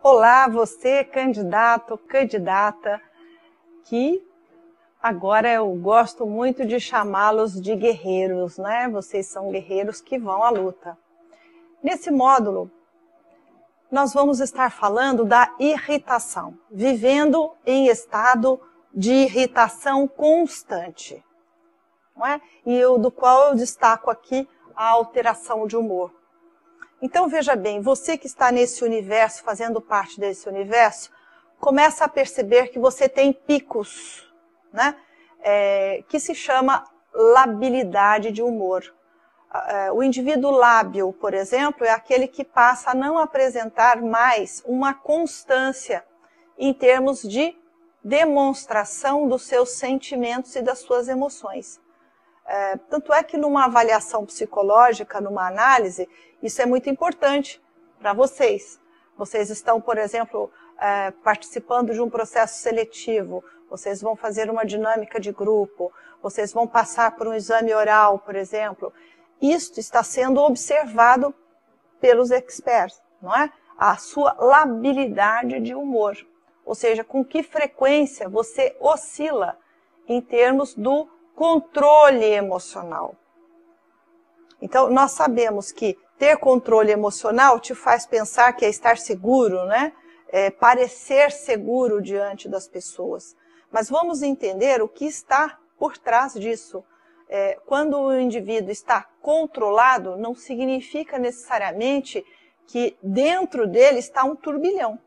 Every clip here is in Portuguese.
Olá, você candidato, candidata, que agora eu gosto muito de chamá-los de guerreiros, né? Vocês são guerreiros que vão à luta. Nesse módulo, nós vamos estar falando da irritação, vivendo em estado de irritação constante, não é? Do qual eu destaco aqui a alteração de humor. Então, veja bem, você que está nesse universo, fazendo parte desse universo, começa a perceber que você tem picos, né? Que se chama labilidade de humor. O indivíduo lábil, por exemplo, é aquele que passa a não apresentar mais uma constância em termos de demonstração dos seus sentimentos e das suas emoções. Tanto é que numa avaliação psicológica, numa análise, isso é muito importante para vocês. Vocês estão, por exemplo, participando de um processo seletivo, vocês vão fazer uma dinâmica de grupo, vocês vão passar por um exame oral, por exemplo. Isto está sendo observado pelos experts, não é? A sua labilidade de humor, ou seja, com que frequência você oscila em termos do controle emocional. Então, nós sabemos que ter controle emocional te faz pensar que é estar seguro, né? Parecer seguro diante das pessoas. Mas vamos entender o que está por trás disso. Quando o indivíduo está controlado, não significa necessariamente que dentro dele está um turbilhão.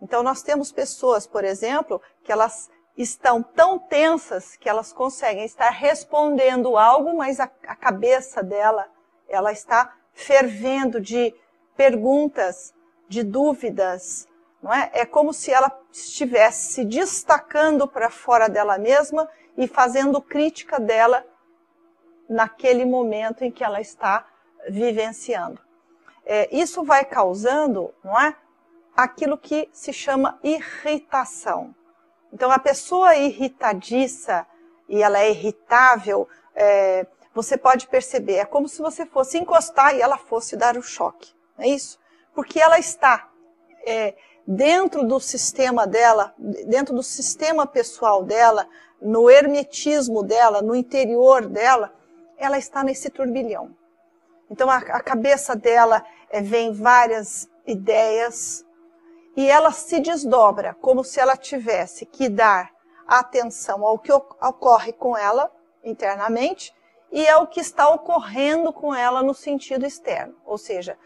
Então, nós temos pessoas, por exemplo, que elas estão tão tensas que elas conseguem estar respondendo algo, mas a cabeça dela, ela está fervendo de perguntas, de dúvidas, não é? É como se ela estivesse se destacando para fora dela mesma e fazendo crítica dela naquele momento em que ela está vivenciando. Isso vai causando, não é? Aquilo que se chama irritação. Então, a pessoa irritadiça e ela é irritável, você pode perceber, é como se você fosse encostar e ela fosse dar o choque, não é isso? Porque ela está dentro do sistema dela, dentro do sistema pessoal dela, no hermetismo dela, no interior dela, ela está nesse turbilhão. Então, a cabeça dela vem várias ideias, e ela se desdobra, como se ela tivesse que dar atenção ao que ocorre com ela internamente e ao que está ocorrendo com ela no sentido externo. Ou seja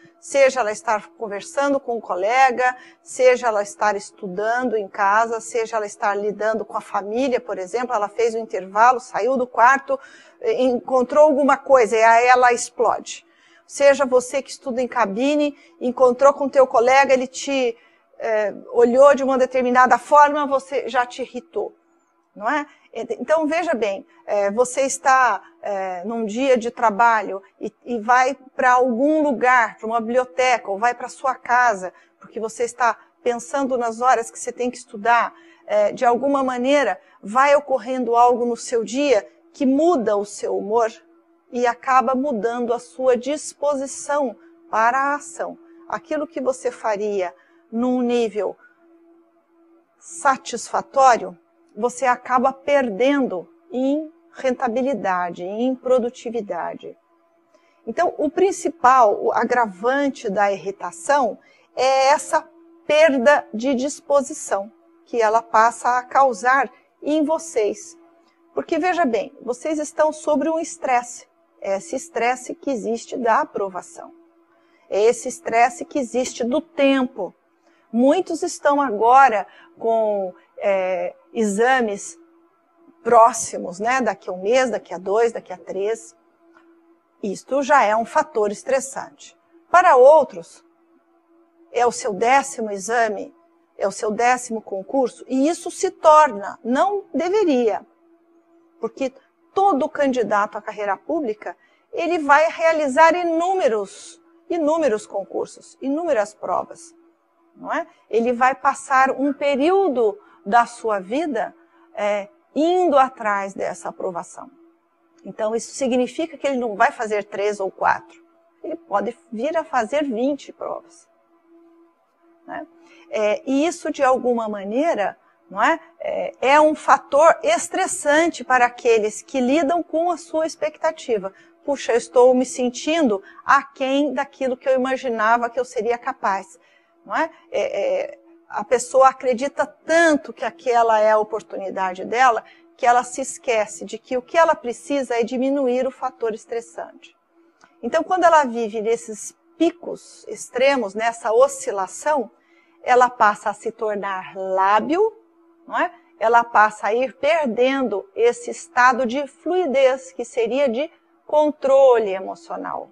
ela estar conversando com um colega, seja ela estar estudando em casa, seja ela estar lidando com a família, por exemplo, ela fez um intervalo, saiu do quarto, encontrou alguma coisa e aí ela explode. Seja você que estuda em cabine, encontrou com o teu colega, ele te olhou de uma determinada forma, você já te irritou, não é? Então, veja bem, você está num dia de trabalho e vai para algum lugar, para uma biblioteca, ou vai para sua casa, porque você está pensando nas horas que você tem que estudar, de alguma maneira vai ocorrendo algo no seu dia que muda o seu humor e acaba mudando a sua disposição para a ação. Aquilo que você faria num nível satisfatório, você acaba perdendo em rentabilidade, em produtividade. Então, o principal, o agravante da irritação é essa perda de disposição que ela passa a causar em vocês. Porque, veja bem, vocês estão sobre um estresse. É esse estresse que existe da aprovação. É esse estresse que existe do tempo. Muitos estão agora com exames próximos, né? Daqui a 1 mês, daqui a 2, daqui a 3. Isto já é um fator estressante. Para outros, é o seu 10º exame, é o seu 10º concurso, e isso se torna, não deveria, porque todo candidato à carreira pública, ele vai realizar inúmeros concursos, inúmeras provas. Não é? Ele vai passar um período da sua vida indo atrás dessa aprovação. Então, isso significa que ele não vai fazer 3 ou 4. Ele pode vir a fazer 20 provas. Né? E isso, de alguma maneira, não é um fator estressante para aqueles que lidam com a sua expectativa. Puxa, eu estou me sentindo aquém daquilo que eu imaginava que eu seria capaz. Não é? A pessoa acredita tanto que aquela é a oportunidade dela, que ela se esquece de que o que ela precisa é diminuir o fator estressante. Então, quando ela vive nesses picos extremos, nessa oscilação, ela passa a se tornar lábil, não é? Ela passa a ir perdendo esse estado de fluidez, que seria de controle emocional.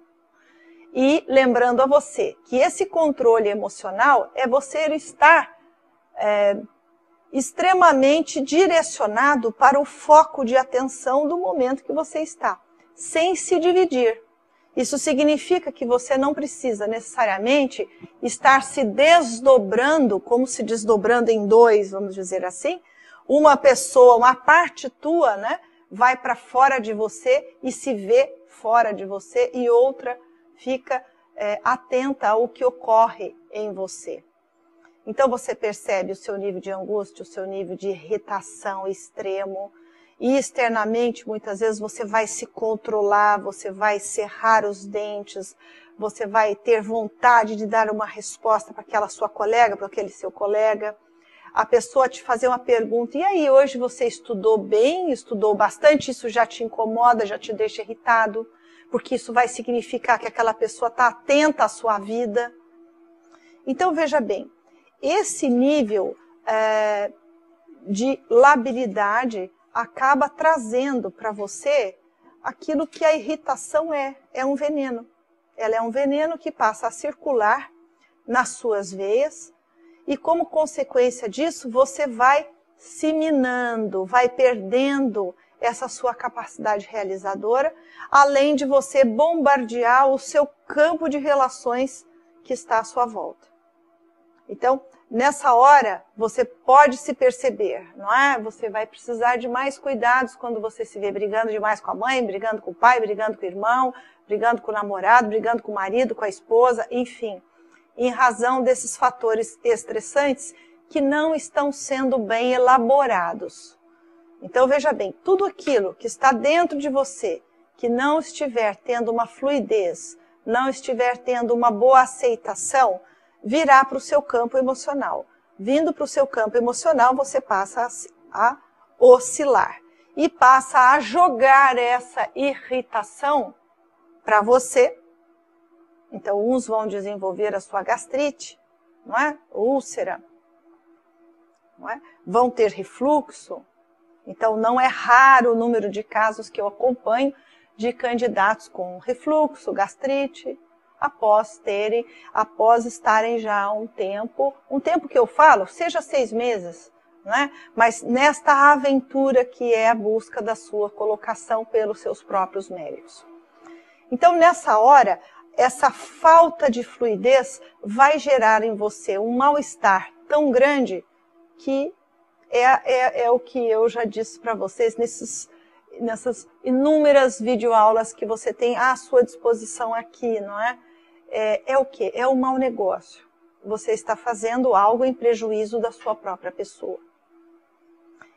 E lembrando a você que esse controle emocional é você estar extremamente direcionado para o foco de atenção do momento que você está, sem se dividir. Isso significa que você não precisa necessariamente estar se desdobrando, como se desdobrando em dois, vamos dizer assim. Uma pessoa, uma parte tua, né, vai para fora de você e se vê fora de você, e outra fica atenta ao que ocorre em você. Então você percebe o seu nível de angústia, o seu nível de irritação extremo, e externamente muitas vezes você vai se controlar, você vai cerrar os dentes, você vai ter vontade de dar uma resposta para aquela sua colega, para aquele seu colega. A pessoa te fazer uma pergunta, e aí, hoje você estudou bem, estudou bastante, isso já te incomoda, já te deixa irritado, porque isso vai significar que aquela pessoa está atenta à sua vida. Então veja bem, esse nível de labilidade acaba trazendo para você aquilo que a irritação é um veneno. Ela é um veneno que passa a circular nas suas veias e, como consequência disso, você vai se minando, vai perdendo essa sua capacidade realizadora, além de você bombardear o seu campo de relações que está à sua volta. Então, nessa hora, você pode se perceber, não é? Você vai precisar de mais cuidados quando você se vê brigando demais com a mãe, brigando com o pai, brigando com o irmão, brigando com o namorado, brigando com o marido, com a esposa, enfim. Em razão desses fatores estressantes que não estão sendo bem elaborados. Então, veja bem, tudo aquilo que está dentro de você, que não estiver tendo uma fluidez, não estiver tendo uma boa aceitação, virá para o seu campo emocional. Vindo para o seu campo emocional, você passa a oscilar e passa a jogar essa irritação para você. Então, uns vão desenvolver a sua gastrite, não é? Úlcera, não é? Vão ter refluxo. Então, não é raro o número de casos que eu acompanho de candidatos com refluxo, gastrite, após estarem já há um tempo que eu falo, seja 6 meses, né? Mas nesta aventura que é a busca da sua colocação pelos seus próprios méritos. Então, nessa hora, essa falta de fluidez vai gerar em você um mal-estar tão grande que é o que eu já disse para vocês nessas inúmeras videoaulas que você tem à sua disposição aqui, não é? É o quê? É um mau negócio. Você está fazendo algo em prejuízo da sua própria pessoa.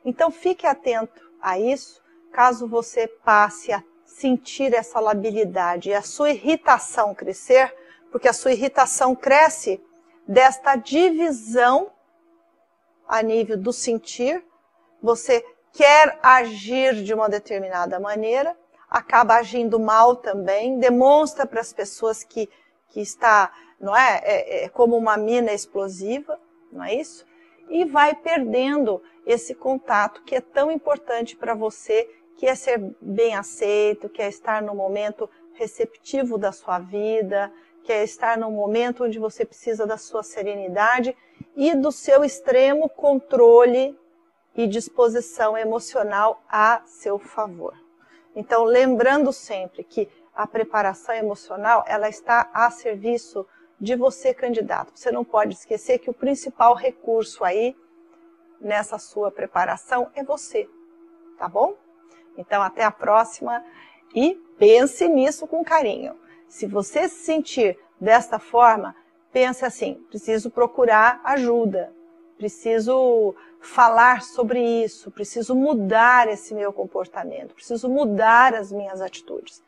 Então fique atento a isso, caso você passe a sentir essa labilidade e a sua irritação crescer, porque a sua irritação cresce desta divisão a nível do sentir. Você quer agir de uma determinada maneira, acaba agindo mal também, demonstra para as pessoas que está, não é como uma mina explosiva, não é isso? E vai perdendo esse contato que é tão importante para você, que é ser bem aceito, que é estar no momento receptivo da sua vida, que é estar no momento onde você precisa da sua serenidade e do seu extremo controle e disposição emocional a seu favor. Então, lembrando sempre que a preparação emocional, ela está a serviço de você, candidato. Você não pode esquecer que o principal recurso aí, nessa sua preparação, é você. tá bom? Então, até a próxima e pense nisso com carinho. Se você se sentir desta forma, pense assim, preciso procurar ajuda, preciso falar sobre isso, preciso mudar esse meu comportamento, preciso mudar as minhas atitudes.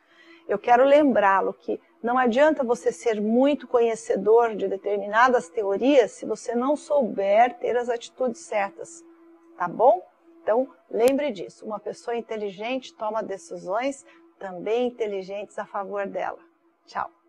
Eu quero lembrá-lo que não adianta você ser muito conhecedor de determinadas teorias se você não souber ter as atitudes certas, tá bom? Então, lembre disso, uma pessoa inteligente toma decisões também inteligentes a favor dela. Tchau!